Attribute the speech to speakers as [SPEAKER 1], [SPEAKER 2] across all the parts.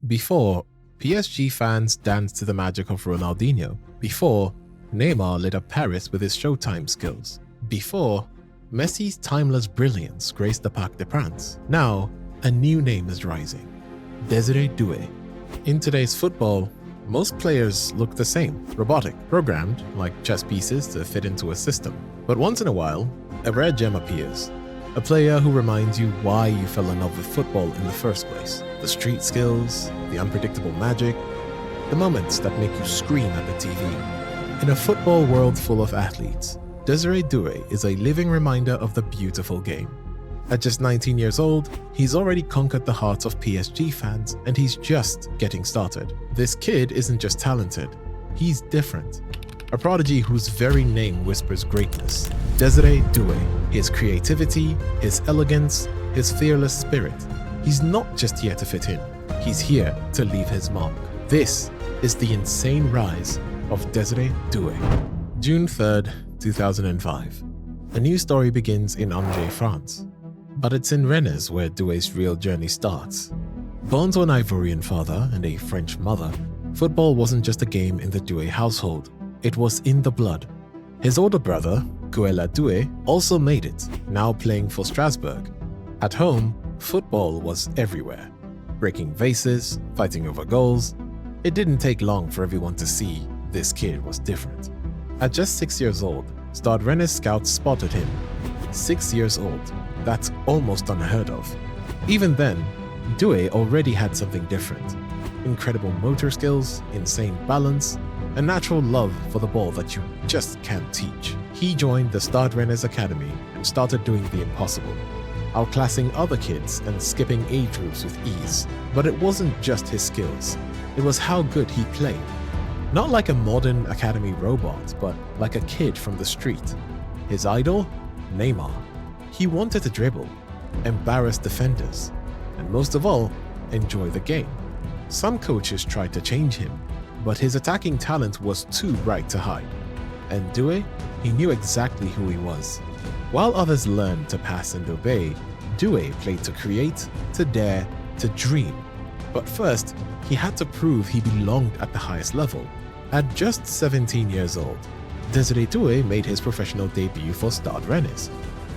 [SPEAKER 1] Before, PSG fans danced to the magic of Ronaldinho. Before, Neymar lit up Paris with his Showtime skills. Before, Messi's timeless brilliance graced the Parc des Princes. Now, a new name is rising: Désiré Doué. In today's football, most players look the same, robotic, programmed like chess pieces to fit into a system. But once in a while, a rare gem appears. A player who reminds you why you fell in love with football in the first place. The street skills, the unpredictable magic, the moments that make you scream at the TV. In a football world full of athletes, Désiré Doué is a living reminder of the beautiful game. At just 19 years old, he's already conquered the hearts of PSG fans, and he's just getting started. This kid isn't just talented, he's different. A prodigy whose very name whispers greatness. Désiré Doué. His creativity, his elegance, his fearless spirit. He's not just here to fit in, he's here to leave his mark. This is the insane rise of Désiré Doué. June 3rd, 2005. A new story begins in Angers, France. But it's in Rennes where Doué's real journey starts. Born to an Ivorian father and a French mother, football wasn't just a game in the Doué household, it was in the blood. His older brother, Guela Doué, also made it, now playing for Strasbourg. At home, football was everywhere. Breaking vases, fighting over goals. It didn't take long for everyone to see this kid was different. At just 6 years old, Stade Rennes scouts spotted him. 6 years old. That's almost unheard of. Even then, Doué already had something different. Incredible motor skills, insane balance, a natural love for the ball that you just can't teach. He joined the Stade Rennes Academy and started doing the impossible, outclassing other kids and skipping age groups with ease. But it wasn't just his skills, it was how good he played. Not like a modern academy robot, but like a kid from the street. His idol? Neymar. He wanted to dribble, embarrass defenders, and most of all, enjoy the game. Some coaches tried to change him, but his attacking talent was too bright to hide. And Doué, he knew exactly who he was. While others learned to pass and obey, Doué played to create, to dare, to dream. But first, he had to prove he belonged at the highest level. At just 17 years old, Désiré Doué made his professional debut for Stade Rennes.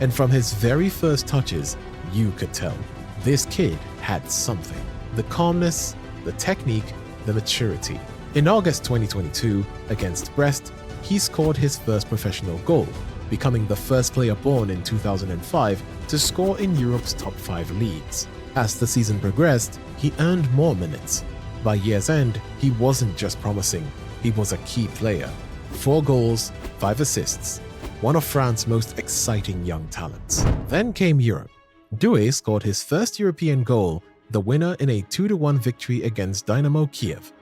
[SPEAKER 1] And from his very first touches, you could tell this kid had something. The calmness, the technique, the maturity. In August 2022, against Brest, he scored his first professional goal, becoming the first player born in 2005 to score in Europe's top 5 leagues. As the season progressed, he earned more minutes. By year's end, he wasn't just promising, he was a key player. 4 goals, 5 assists. One of France's most exciting young talents. Then came Europe. Doué scored his first European goal, the winner in a 2-1 victory against Dynamo Kiev,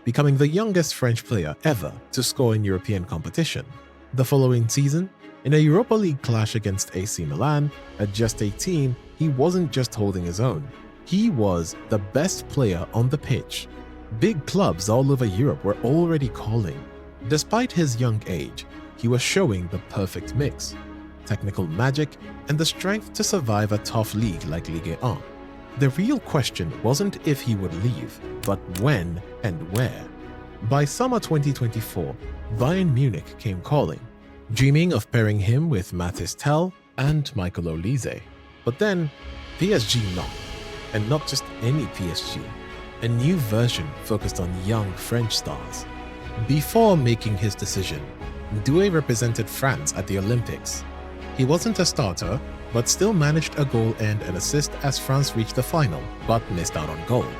[SPEAKER 1] becoming the youngest French player ever to score in European competition. The following season, in a Europa League clash against AC Milan, at just 18, he wasn't just holding his own. He was the best player on the pitch. Big clubs all over Europe were already calling. Despite his young age, he was showing the perfect mix: technical magic and the strength to survive a tough league like Ligue 1. The real question wasn't if he would leave, but when and where. By summer 2024, Bayern Munich came calling, dreaming of pairing him with Mathys Tel and Michael Olise. But then, PSG knocked. And not just any PSG, a new version focused on young French stars. Before making his decision, Doué represented France at the Olympics. He wasn't a starter, but still managed a goal and an assist as France reached the final, but missed out on gold.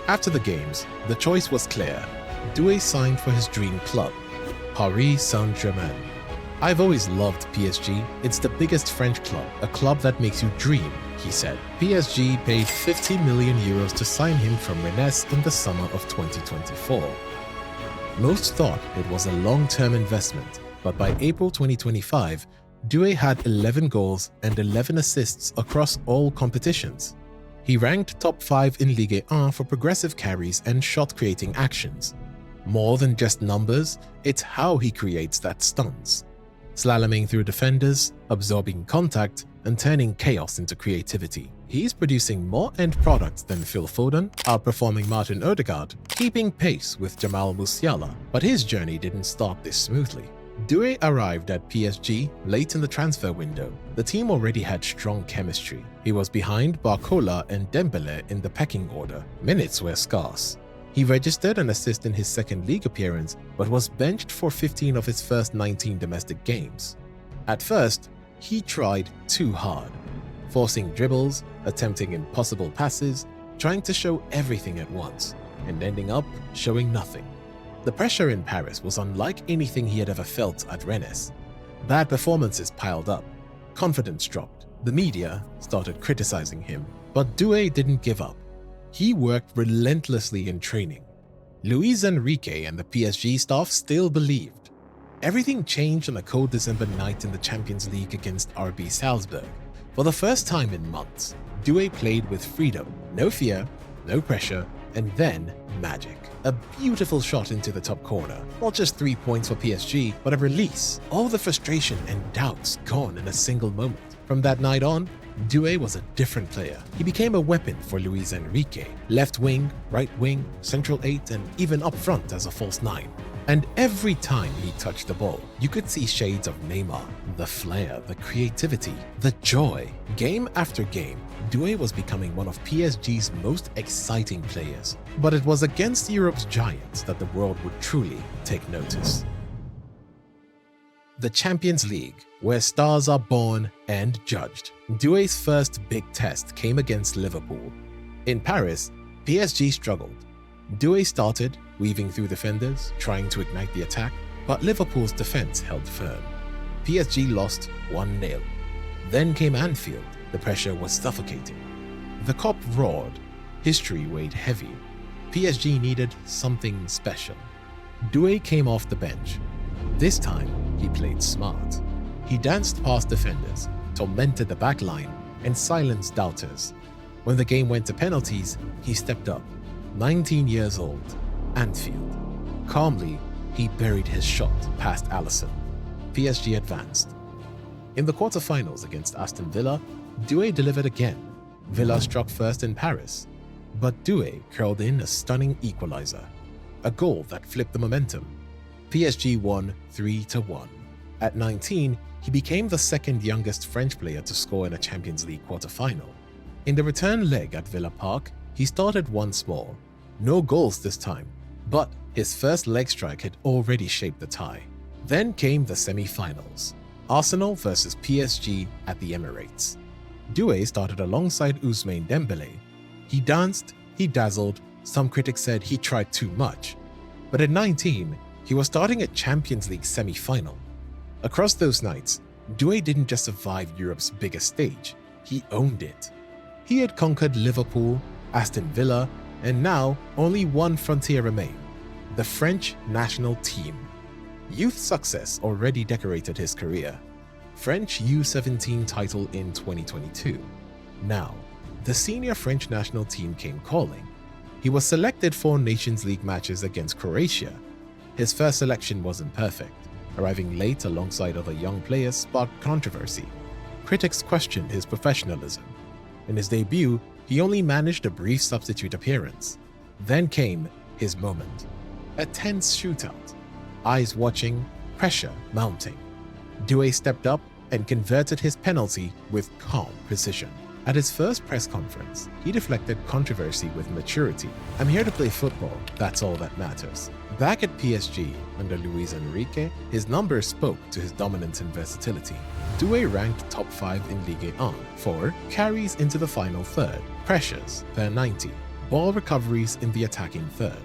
[SPEAKER 1] After the games, the choice was clear. Doué signed for his dream club, Paris Saint-Germain. "I've always loved PSG. It's the biggest French club, a club that makes you dream," he said. PSG paid 50 million euros to sign him from Rennes in the summer of 2024. Most thought it was a long-term investment, but by April 2025, Doué had 11 goals and 11 assists across all competitions. He ranked top 5 in Ligue 1 for progressive carries and shot-creating actions. More than just numbers, it's how he creates that stunts. Slaloming through defenders, absorbing contact, and turning chaos into creativity. He's producing more end products than Phil Foden, outperforming Martin Odegaard, keeping pace with Jamal Musiala, but his journey didn't start this smoothly. Doué arrived at PSG late in the transfer window. The team already had strong chemistry. He was behind Barcola and Dembele in the pecking order. Minutes were scarce. He registered an assist in his second league appearance, but was benched for 15 of his first 19 domestic games. At first, he tried too hard, forcing dribbles, attempting impossible passes, trying to show everything at once, and ending up showing nothing. The pressure in Paris was unlike anything he had ever felt at Rennes. Bad performances piled up, confidence dropped, the media started criticizing him, but Doué didn't give up. He worked relentlessly in training. Luis Enrique and the PSG staff still believed. Everything changed on a cold December night in the Champions League against RB Salzburg. For the first time in months, Doué played with freedom, no fear, no pressure, and then magic. A beautiful shot into the top corner. Not just 3 points for PSG, but a release. All the frustration and doubts gone in a single moment. From that night on, Doué was a different player. He became a weapon for Luis Enrique. Left wing, right wing, central 8, and even up front as a false 9. And every time he touched the ball, you could see shades of Neymar. The flair, the creativity, the joy. Game after game, Doué was becoming one of PSG's most exciting players. But it was against Europe's giants that the world would truly take notice. The Champions League, where stars are born and judged. Doué's first big test came against Liverpool. In Paris, PSG struggled. Doué started, weaving through defenders, trying to ignite the attack, but Liverpool's defense held firm. PSG lost 1-0. Then came Anfield. The pressure was suffocating. The Kop roared. History weighed heavy. PSG needed something special. Doué came off the bench. This time, he played smart. He danced past defenders, tormented the back line, and silenced doubters. When the game went to penalties, he stepped up. 19 years old, Anfield. Calmly, he buried his shot past Alisson. PSG advanced. In the quarterfinals against Aston Villa, Doué delivered again. Villa struck first in Paris, but Doué curled in a stunning equalizer, a goal that flipped the momentum. PSG won 3-1. At 19, he became the second youngest French player to score in a Champions League quarterfinal. In the return leg at Villa Park, he started once more. No goals this time, but his first leg strike had already shaped the tie. Then came the semi-finals. Arsenal versus PSG at the Emirates. Doué started alongside Ousmane Dembele. He danced, he dazzled, some critics said he tried too much. But at 19, he was starting a Champions League semi-final. Across those nights, Doué didn't just survive Europe's biggest stage, he owned it. He had conquered Liverpool, Aston Villa, and now only one frontier remained: the French national team. Youth success already decorated his career. French U17 title in 2022. Now, the senior French national team came calling. He was selected for Nations League matches against Croatia. His first selection wasn't perfect. Arriving late alongside other young players sparked controversy. Critics questioned his professionalism. In his debut, he only managed a brief substitute appearance. Then came his moment. A tense shootout. Eyes watching, pressure mounting. Doué stepped up and converted his penalty with calm precision. At his first press conference, he deflected controversy with maturity. "I'm here to play football, that's all that matters." Back at PSG, under Luis Enrique, his numbers spoke to his dominance and versatility. Doué ranked top 5 in Ligue 1 for carries into the final third, pressures per 90, ball recoveries in the attacking third.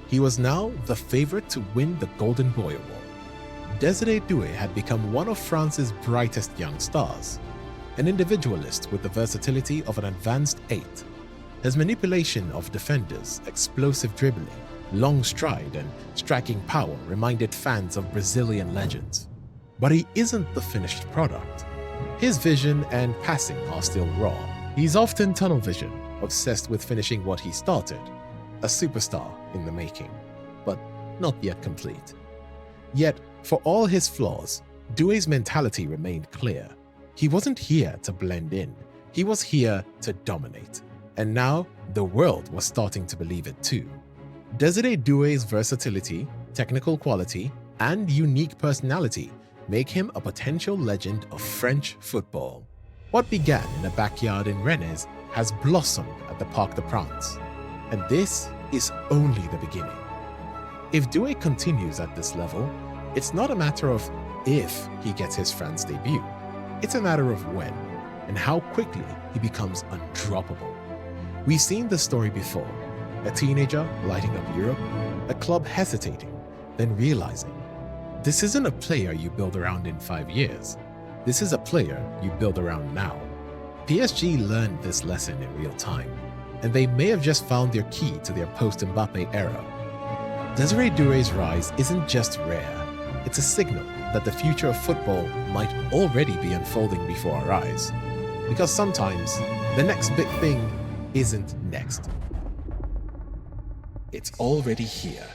[SPEAKER 1] He was now the favorite to win the Golden Boy Award. Désiré Doué had become one of France's brightest young stars, an individualist with the versatility of an advanced 8. His manipulation of defenders, explosive dribbling, long stride, and striking power reminded fans of Brazilian legends. But he isn't the finished product. His vision and passing are still raw. He's often tunnel vision, obsessed with finishing what he started. A superstar in the making, but not yet complete. Yet, for all his flaws, Doué's mentality remained clear. He wasn't here to blend in. He was here to dominate, and now the world was starting to believe it too. Désiré Doué's versatility, technical quality, and unique personality make him a potential legend of French football. What began in a backyard in Rennes has blossomed at the Parc des Princes, and this is only the beginning. If Doué continues at this level, it's not a matter of if he gets his France debut, it's a matter of when and how quickly he becomes undroppable. We've seen this story before, a teenager lighting up Europe, a club hesitating, then realizing, this isn't a player you build around in 5 years, this is a player you build around now. PSG learned this lesson in real time, and they may have just found their key to their post-Mbappe era. Désiré Doué's rise isn't just rare, it's a signal that the future of football might already be unfolding before our eyes. Because sometimes, the next big thing isn't next. It's already here.